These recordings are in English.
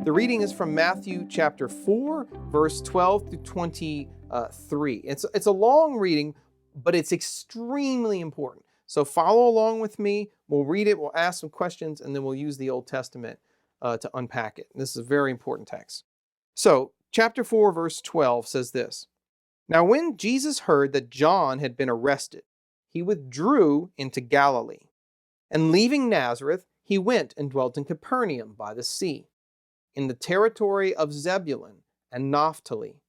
The reading is from Matthew chapter 4, verse 12 through 23. It's a long reading, but it's extremely important. So follow along with me. We'll read it, we'll ask some questions, and then we'll use the Old Testament to unpack it. This is a very important text. So, chapter 4, verse 12 says this. Now when Jesus heard that John had been arrested, he withdrew into Galilee. And leaving Nazareth, he went and dwelt in Capernaum by the sea, in the territory of Zebulun and Naphtali,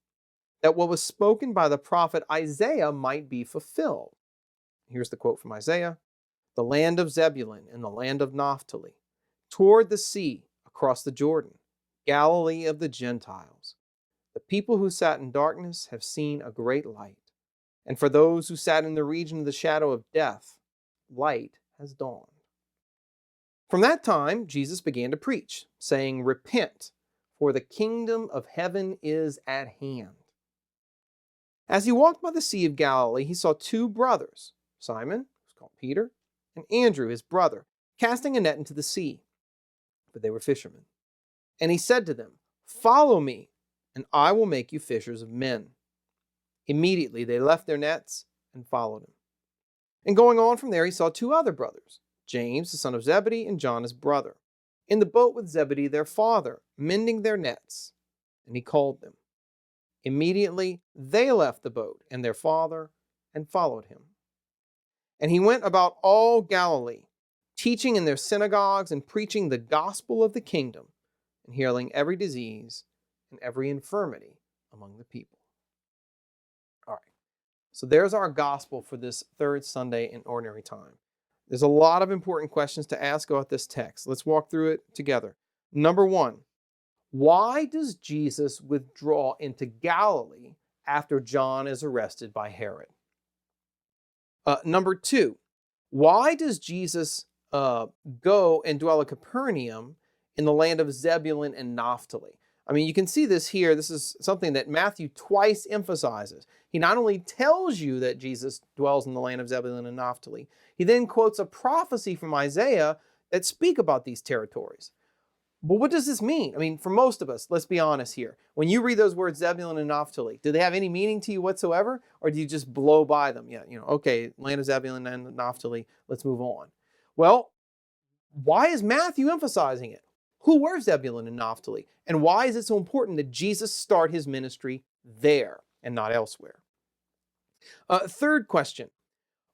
that what was spoken by the prophet Isaiah might be fulfilled. Here's the quote from Isaiah. The land of Zebulun and the land of Naphtali, toward the sea, across the Jordan, Galilee of the Gentiles. The people who sat in darkness have seen a great light. And for those who sat in the region of the shadow of death, light has dawned. From that time, Jesus began to preach, saying, Repent, for the kingdom of heaven is at hand. As he walked by the Sea of Galilee, he saw two brothers, Simon, who's called Peter, and Andrew, his brother, casting a net into the sea, for they were fishermen. And he said to them, Follow me, and I will make you fishers of men. Immediately they left their nets and followed him. And going on from there, he saw two other brothers, James, the son of Zebedee, and John, his brother, in the boat with Zebedee, their father, mending their nets. And he called them. Immediately they left the boat and their father and followed him. And he went about all Galilee, teaching in their synagogues and preaching the gospel of the kingdom, and healing every disease and every infirmity among the people. All right, so there's our gospel for this third Sunday in Ordinary Time. There's a lot of important questions to ask about this text. Let's walk through it together. Number one, why does Jesus withdraw into Galilee after John is arrested by Herod? Number two, why does Jesus go and dwell at Capernaum in the land of Zebulun and Naphtali? I mean, you can see this here. This is something that Matthew twice emphasizes. He not only tells you that Jesus dwells in the land of Zebulun and Naphtali, he then quotes a prophecy from Isaiah that speak about these territories. But what does this mean? I mean, for most of us, let's be honest here. When you read those words, Zebulun and Naphtali, do they have any meaning to you whatsoever? Or do you just blow by them? Yeah, okay, land of Zebulun and Naphtali, let's move on. Well, why is Matthew emphasizing it? Who were Zebulun and Naphtali? And why is it so important that Jesus start his ministry there and not elsewhere? Third question.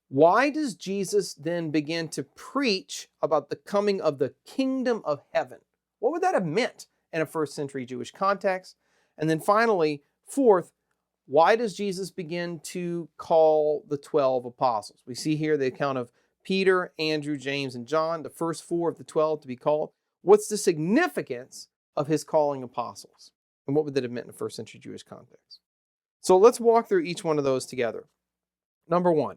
Why does Jesus then begin to preach about the coming of the kingdom of heaven? What would that have meant in a first century Jewish context? And then finally, fourth, why does Jesus begin to call the 12 apostles? We see here the account of Peter, Andrew, James, and John, the first four of the 12 to be called. What's the significance of his calling apostles? And what would that have meant in a first century Jewish context? So let's walk through each one of those together. Number one,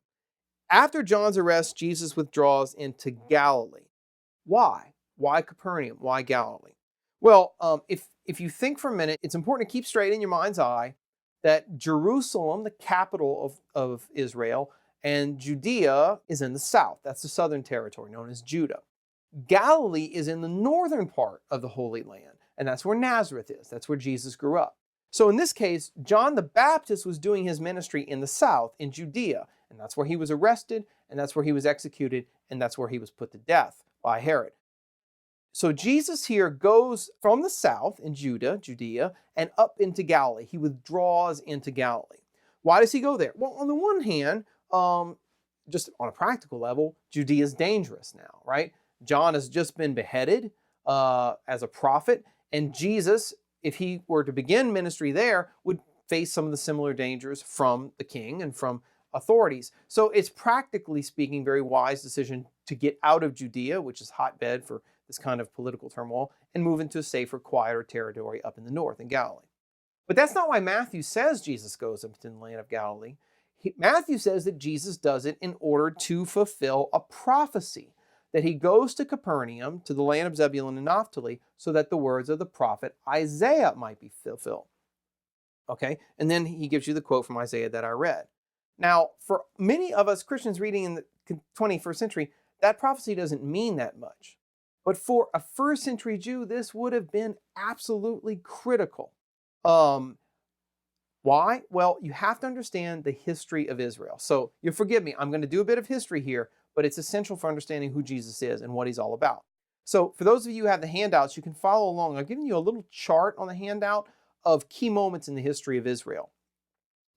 after John's arrest, Jesus withdraws into Galilee. Why? Why Capernaum? Why Galilee? Well, if you think for a minute, it's important to keep straight in your mind's eye that Jerusalem, the capital of Israel, and Judea is in the south. That's the southern territory known as Judah. Galilee is in the northern part of the Holy Land, and that's where Nazareth is. That's where Jesus grew up. So in this case, John the Baptist was doing his ministry in the south, in Judea, and that's where he was arrested, and that's where he was executed, and that's where he was put to death by Herod. So Jesus here goes from the south in Judea, and up into Galilee. He withdraws into Galilee. Why does he go there? Well, on the one hand, just on a practical level, Judea is dangerous now, right? John has just been beheaded as a prophet, and Jesus, if he were to begin ministry there, would face some of the similar dangers from the king and from authorities. So it's practically speaking, very wise decision to get out of Judea, which is hotbed for this kind of political turmoil, and move into a safer, quieter territory up in the north in Galilee. But that's not why Matthew says Jesus goes up to the land of Galilee. Matthew says that Jesus does it in order to fulfill a prophecy, that he goes to Capernaum, to the land of Zebulun and Naphtali, so that the words of the prophet Isaiah might be fulfilled. Okay, and then he gives you the quote from Isaiah that I read. Now, for many of us Christians reading in the 21st century, that prophecy doesn't mean that much. But for a first century Jew, this would have been absolutely critical. Um, why? Well, you have to understand the history of Israel. So you forgive me, I'm going to do a bit of history here, but it's essential for understanding who Jesus is and what he's all about. So for those of you who have the handouts, you can follow along. I've given you a little chart on the handout of key moments in the history of Israel.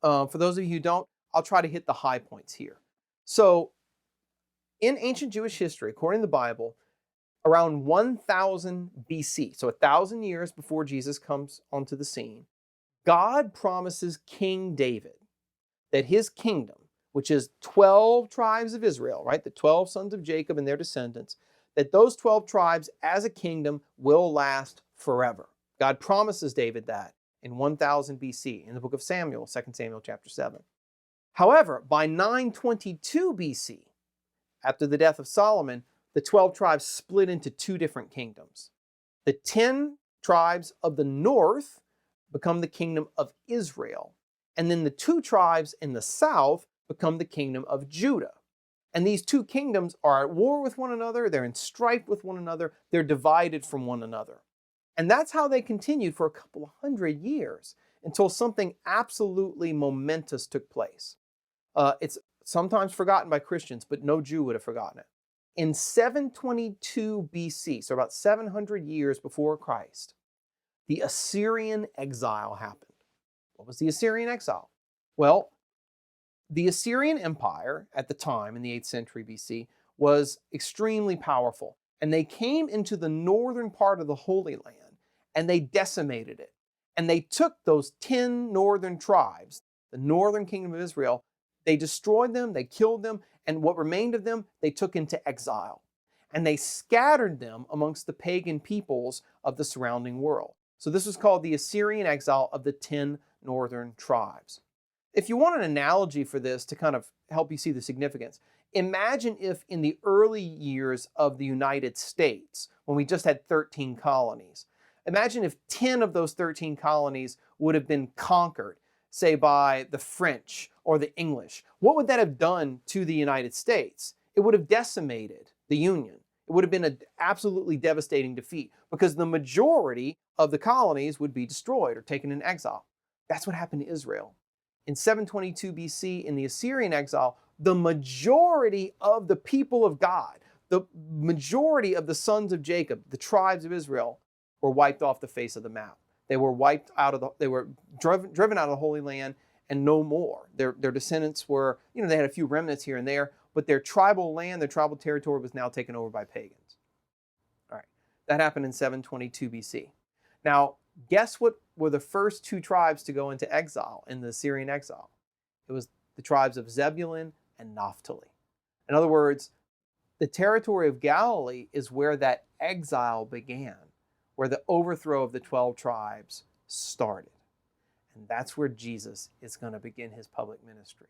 For those of you who don't, I'll try to hit the high points here. So in ancient Jewish history, according to the Bible, around 1000 BC, so 1,000 years before Jesus comes onto the scene, God promises King David that his kingdom, which is 12 tribes of Israel, right, the 12 sons of Jacob and their descendants, that those 12 tribes as a kingdom will last forever. God promises David that in 1000 BC in the book of Samuel, 2 Samuel chapter 7. However, by 922 BC, after the death of Solomon, the 12 tribes split into two different kingdoms. The 10 tribes of the north become the kingdom of Israel, and then the 2 tribes in the south become the kingdom of Judah. And these two kingdoms are at war with one another, they're in strife with one another, they're divided from one another. And that's how they continued for a couple of hundred years until something absolutely momentous took place. It's sometimes forgotten by Christians, but no Jew would have forgotten it. In 722 BC, so about 700 years before Christ, the Assyrian exile happened. What was the Assyrian exile? Well, the Assyrian Empire at the time in the 8th century BC was extremely powerful, and they came into the northern part of the Holy Land and they decimated it. And they took those 10 northern tribes, the northern kingdom of Israel, they destroyed them, they killed them, and what remained of them, they took into exile. And they scattered them amongst the pagan peoples of the surrounding world. So this was called the Assyrian exile of the 10 northern tribes. If you want an analogy for this to kind of help you see the significance, imagine if in the early years of the United States, when we just had 13 colonies, imagine if 10 of those 13 colonies would have been conquered, say by the French or the English. What would that have done to the United States? It would have decimated the Union. It would have been an absolutely devastating defeat because the majority of the colonies would be destroyed or taken in exile. That's what happened to Israel. In 722 BC, in the Assyrian exile, the majority of the people of God, the majority of the sons of Jacob, the tribes of Israel, were wiped off the face of the map. They were wiped out of they were driven out of the Holy Land and no more. Their descendants were, they had a few remnants here and there, but their tribal land, their tribal territory was now taken over by pagans. All right, that happened in 722 BC. Now, guess what were the first 2 tribes to go into exile in the Assyrian exile? It was the tribes of Zebulun and Naphtali. In other words, the territory of Galilee is where that exile began, where the overthrow of the 12 tribes started. And that's where Jesus is going to begin his public ministry.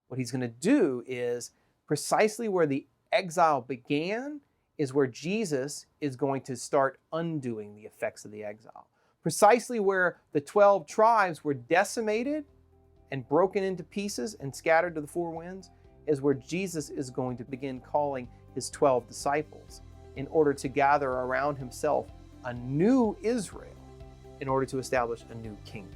What he's going to do is precisely where the exile began is where Jesus is going to start undoing the effects of the exile. Precisely where the 12 tribes were decimated and broken into pieces and scattered to the 4 winds is where Jesus is going to begin calling his 12 disciples in order to gather around himself a new Israel in order to establish a new kingdom.